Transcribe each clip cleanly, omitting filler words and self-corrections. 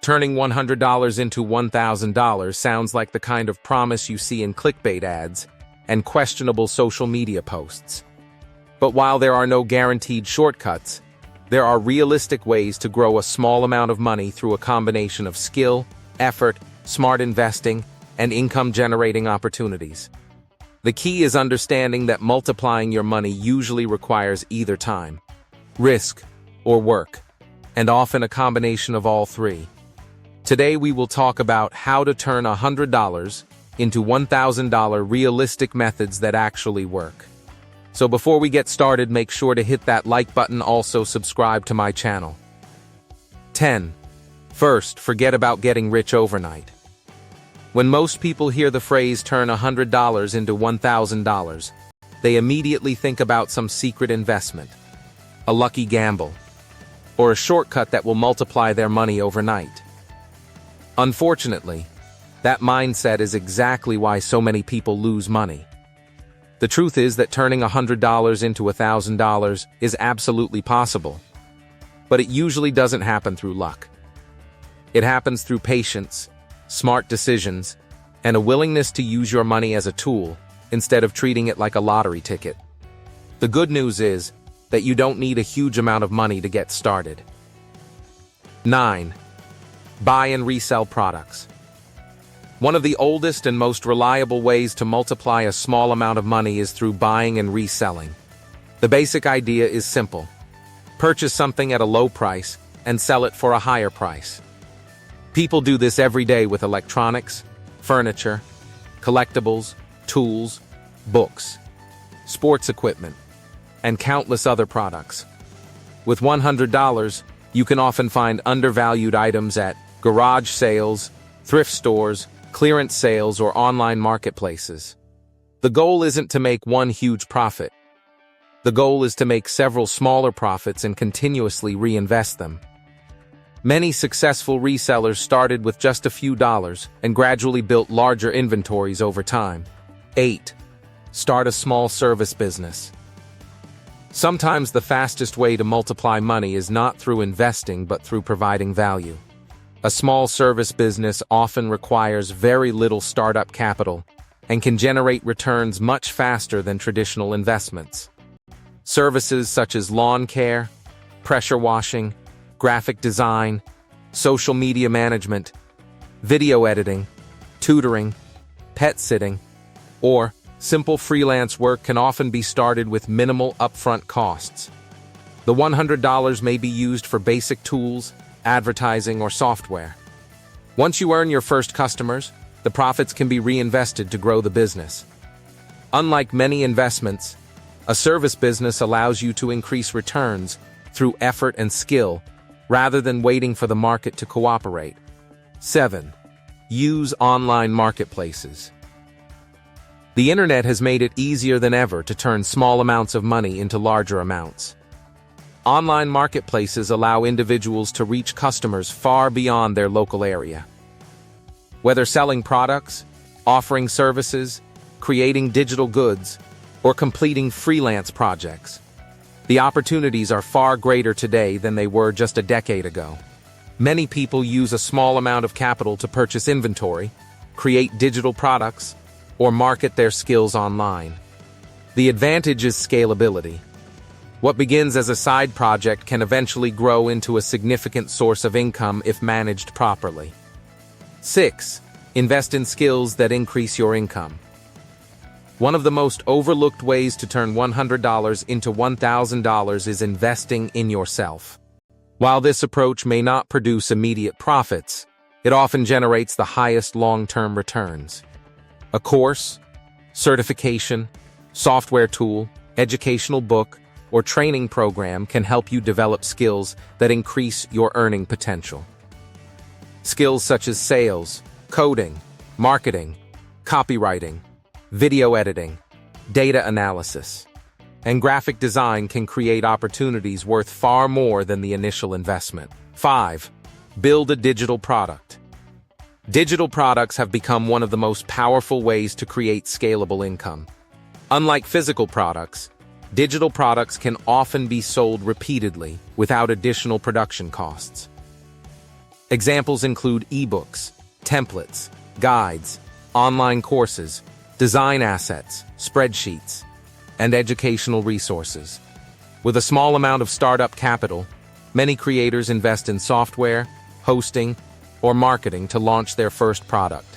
Turning $100 into $1,000 sounds like the kind of promise you see in clickbait ads and questionable social media posts. But while there are no guaranteed shortcuts, there are realistic ways to grow a small amount of money through a combination of skill, effort, smart investing, and income-generating opportunities. The key is understanding that multiplying your money usually requires either time, risk, or work, and often a combination of all three. Today we will talk about how to turn $100 into $1,000 realistic methods that actually work. So before we get started, make sure to hit that like button, also subscribe to my channel. 10. First, forget about getting rich overnight. When most people hear the phrase turn $100 into $1,000, they immediately think about some secret investment, a lucky gamble, or a shortcut that will multiply their money overnight. Unfortunately, that mindset is exactly why so many people lose money. The truth is that turning $100 into $1,000 is absolutely possible, but it usually doesn't happen through luck. It happens through patience, smart decisions, and a willingness to use your money as a tool instead of treating it like a lottery ticket. The good news is that you don't need a huge amount of money to get started. 9. Buy and resell products. One of the oldest and most reliable ways to multiply a small amount of money is through buying and reselling. The basic idea is simple. Purchase something at a low price and sell it for a higher price. People do this every day with electronics, furniture, collectibles, tools, books, sports equipment, and countless other products. With $100, you can often find undervalued items at garage sales, thrift stores, clearance sales, or online marketplaces. The goal isn't to make one huge profit. The goal is to make several smaller profits and continuously reinvest them. Many successful resellers started with just a few dollars and gradually built larger inventories over time. 8. Start a small service business. Sometimes the fastest way to multiply money is not through investing but through providing value. A small service business often requires very little startup capital and can generate returns much faster than traditional investments. Services such as lawn care, pressure washing, graphic design, social media management, video editing, tutoring, pet sitting, or simple freelance work can often be started with minimal upfront costs. The $100 may be used for basic tools, advertising, or software. Once you earn your first customers, the profits can be reinvested to grow the business. Unlike many investments, a service business allows you to increase returns through effort and skill rather than waiting for the market to cooperate. 7. Use online marketplaces. The internet has made it easier than ever to turn small amounts of money into larger amounts. Online marketplaces allow individuals to reach customers far beyond their local area. Whether selling products, offering services, creating digital goods, or completing freelance projects, the opportunities are far greater today than they were just a decade ago. Many people use a small amount of capital to purchase inventory, create digital products, or market their skills online. The advantage is scalability. What begins as a side project can eventually grow into a significant source of income if managed properly. 6. Invest in skills that increase your income. One of the most overlooked ways to turn $100 into $1,000 is investing in yourself. While this approach may not produce immediate profits, it often generates the highest long-term returns. A course, certification, software tool, educational book, or training program can help you develop skills that increase your earning potential. Skills such as sales, coding, marketing, copywriting, video editing, data analysis, and graphic design can create opportunities worth far more than the initial investment. 5. Build a digital product. Digital products have become one of the most powerful ways to create scalable income. Unlike physical products, digital products can often be sold repeatedly without additional production costs. Examples include ebooks, templates, guides, online courses, design assets, spreadsheets, and educational resources. With a small amount of startup capital, many creators invest in software, hosting, or marketing to launch their first product.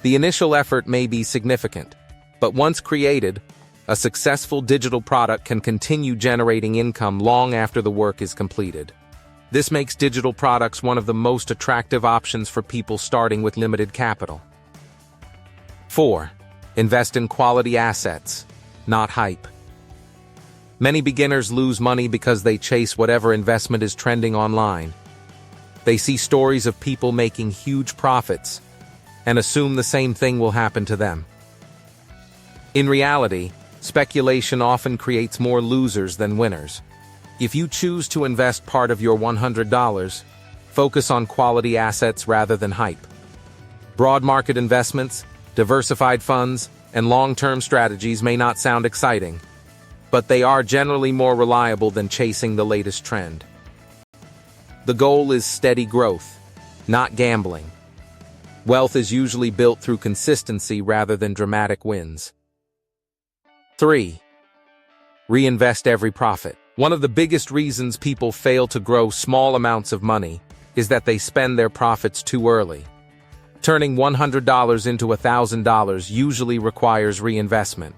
The initial effort may be significant, but once created, a successful digital product can continue generating income long after the work is completed. This makes digital products one of the most attractive options for people starting with limited capital. 4. Invest in quality assets, not hype. Many beginners lose money because they chase whatever investment is trending online. They see stories of people making huge profits and assume the same thing will happen to them. In reality, speculation often creates more losers than winners. If you choose to invest part of your $100, focus on quality assets rather than hype. Broad market investments, diversified funds, and long-term strategies may not sound exciting, but they are generally more reliable than chasing the latest trend. The goal is steady growth, not gambling. Wealth is usually built through consistency rather than dramatic wins. 3. Reinvest every profit. One of the biggest reasons people fail to grow small amounts of money is that they spend their profits too early. Turning $100 into $1,000 usually requires reinvestment.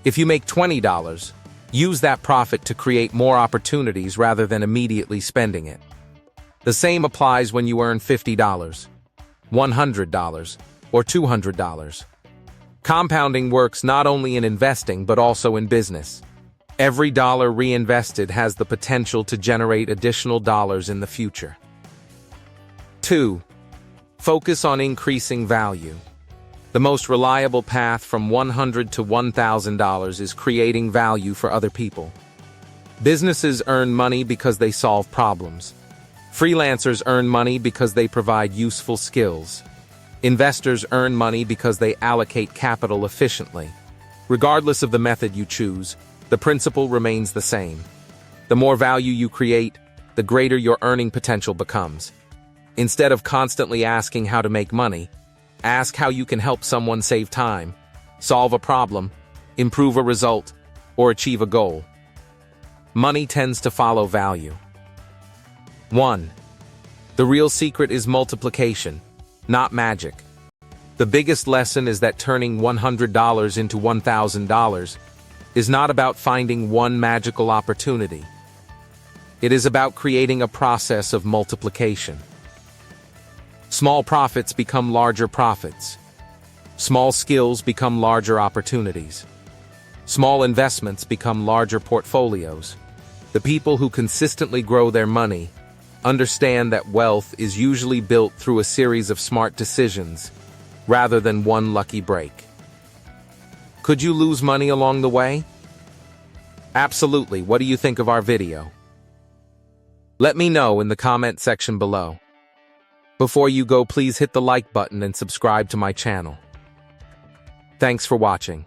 If you make $20, use that profit to create more opportunities rather than immediately spending it. The same applies when you earn $50, $100, or $200. Compounding works not only in investing but also in business. Every dollar reinvested has the potential to generate additional dollars in the future. 2. Focus on increasing value. The most reliable path from $100 to $1,000 is creating value for other people. Businesses earn money because they solve problems. Freelancers earn money because they provide useful skills. Investors earn money because they allocate capital efficiently. Regardless of the method you choose, the principle remains the same. The more value you create, the greater your earning potential becomes. Instead of constantly asking how to make money, ask how you can help someone save time, solve a problem, improve a result, or achieve a goal. Money tends to follow value. 1. The real secret is multiplication, not magic. The biggest lesson is that turning $100 into $1,000 is not about finding one magical opportunity. It is about creating a process of multiplication. Small profits become larger profits. Small skills become larger opportunities. Small investments become larger portfolios. The people who consistently grow their money understand that wealth is usually built through a series of smart decisions, rather than one lucky break. Could you lose money along the way? Absolutely. What do you think of our video? Let me know in the comment section below. Before you go, please hit the like button and subscribe to my channel. Thanks for watching.